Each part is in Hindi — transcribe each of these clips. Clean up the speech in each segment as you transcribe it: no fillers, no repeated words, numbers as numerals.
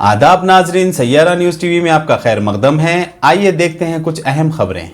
आदाब नाजरीन, सैयारा न्यूज टीवी में आपका खैर मकदम है। आइए देखते हैं कुछ अहम खबरें।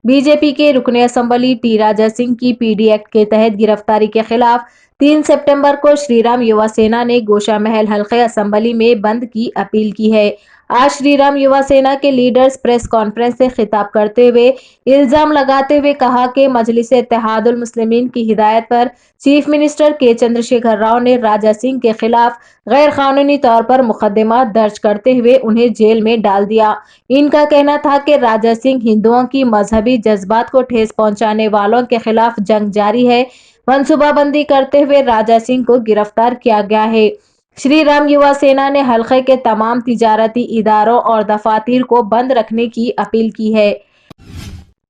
बीजेपी के रुकने असम्बली टी राजा सिंह की पीडी एक्ट के तहत गिरफ्तारी के खिलाफ 3 सितंबर को श्रीराम युवा सेना ने गोशा महल हल्के असम्बली में बंद की अपील की है। आज श्रीराम युवा सेना के लीडर्स प्रेस कॉन्फ्रेंस से खिताब करते हुए इल्जाम लगाते हुए कहा कि मजलिस इत्तेहादुल मुस्लिमीन की हिदायत पर चीफ मिनिस्टर के चंद्रशेखर राव ने राजा सिंह के खिलाफ गैर कानूनी तौर पर मुकदमा दर्ज करते हुए उन्हें जेल में डाल दिया। इनका कहना था कि राजा सिंह हिंदुओं की मजहबी जज्बात को ठेस पहुंचाने वालों के खिलाफ जंग जारी है। मंसूबाबंदी करते हुए राजा सिंह को गिरफ्तार किया गया है। श्री राम युवा सेना ने हल्के के तमाम तिजारती इदारों और दफातर को बंद रखने की अपील की है।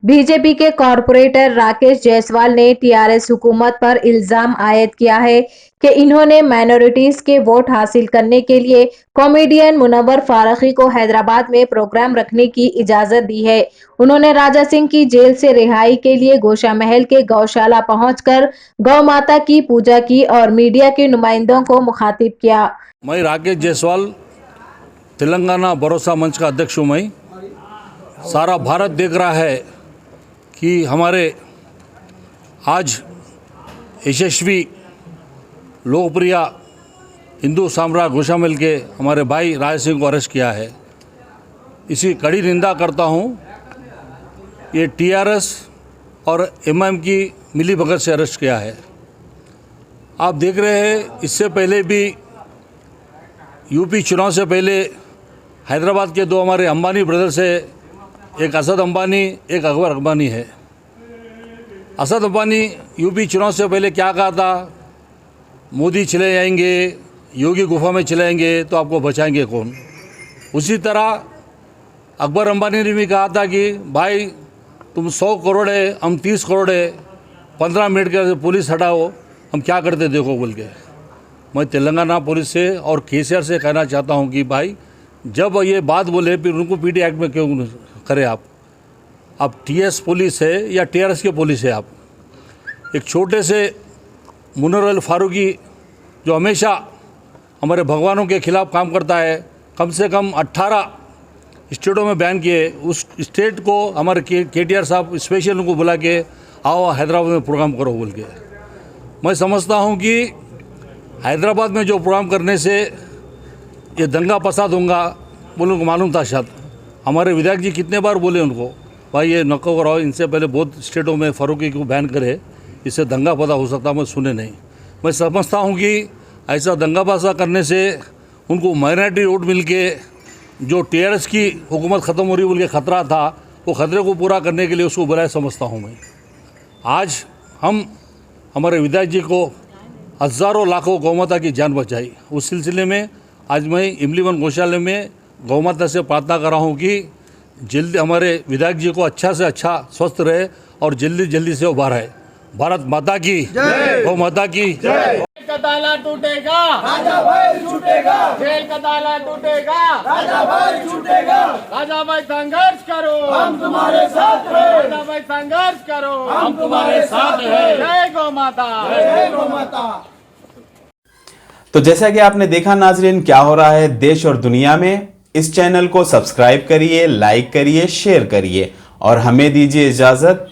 बीजेपी के कॉरपोरेटर राकेश जायसवाल ने टीआरएस हुकूमत पर इल्जाम आयद किया है कि इन्होंने माइनॉरिटीज के वोट हासिल करने के लिए कॉमेडियन मुनव्वर फारूकी को हैदराबाद में प्रोग्राम रखने की इजाजत दी है। उन्होंने राजा सिंह की जेल से रिहाई के लिए गोशा महल के गौशाला पहुंचकर गौ माता की पूजा की और मीडिया के नुमाइंदों को मुखातिब किया। मैं राकेश जायसवाल, तेलंगाना भरोसा मंच का अध्यक्ष हूँ। मैं सारा भारत देख रहा है कि हमारे आज यशस्वी लोकप्रिय हिंदू सम्राट गोशा महल के हमारे भाई राजा सिंह को अरेस्ट किया है। इसी कड़ी निंदा करता हूँ। ये टीआरएस और एमआईएम की मिलीभगत से अरेस्ट किया है। आप देख रहे हैं, इससे पहले भी यूपी चुनाव से पहले हैदराबाद के दो हमारे अंबानी ब्रदर्स है, एक असद अंबानी, एक अकबर अंबानी है। असद अंबानी यूपी चुनाव से पहले क्या कहा था, मोदी चले जाएंगे, योगी गुफा में चले जाएंगे तो आपको बचाएंगे कौन। उसी तरह अकबर अंबानी ने भी कहा था कि भाई तुम 100 करोड़ है, हम 30 करोड़ है, 15 मिनट के पुलिस हटाओ, हम क्या करते देखो बोल के। मैं तेलंगाना पुलिस से और केसीआर से कहना चाहता हूँ कि भाई जब ये बात बोले फिर उनको पीडी एक्ट में क्यों करें आप टीएस पुलिस है या टीआरएस के पुलिस है। आप एक छोटे से मुनव्वर फारूकी जो हमेशा हमारे भगवानों के खिलाफ काम करता है, कम से कम 18 स्टेटों में बैन किए, उस स्टेट को हमारे केटीआर साहब स्पेशल उनको बुला के आओ हैदराबाद में प्रोग्राम करो बोल के। मैं समझता हूँ कि हैदराबाद में जो प्रोग्राम करने से ये दंगा फसाद होगा बोले उनको मालूम था। शायद हमारे विधायक जी कितने बार बोले उनको, भाई ये नको कराओ, इनसे पहले बहुत स्टेटों में फारूकी को बैन करे, इससे दंगा फसाद हो सकता। मैं सुने नहीं। मैं समझता हूँ कि ऐसा दंगा फसाद करने से उनको माइनॉरिटी वोट मिल के जो टीआरएस की हुकूमत ख़त्म हो रही बोल के ख़तरा था, वो ख़तरे को पूरा करने के लिए उसको बुलाया समझता हूँ मैं। आज हम हमारे विधायक जी को हज़ारों लाखों गौमाता की जान बचाई। उस सिलसिले में आज मैं इमलीवन गौशाला में गौमाता से प्रार्थना कर रहा हूँ कि जल्दी हमारे विधायक जी को अच्छा से अच्छा स्वस्थ रहे और जल्दी जल्दी से वो बाहर आए। भारत माता की जय, गौ माता की जय। का ताला टूटेगा, राजा भाई छूटेगा। जेल का ताला टूटेगा, राजा भाई छूटेगा। राजा भाई संघर्ष करो, हम तुम्हारे साथ हैं। राजा भाई संघर्ष करो, हम तुम्हारे साथ हैं। जय गौ माता, जय गौ माता। तो जैसा कि आपने देखा नाजरीन, क्या हो रहा है देश और दुनिया में। इस चैनल को सब्सक्राइब करिए, लाइक करिए, शेयर करिए और हमें दीजिए इजाजत।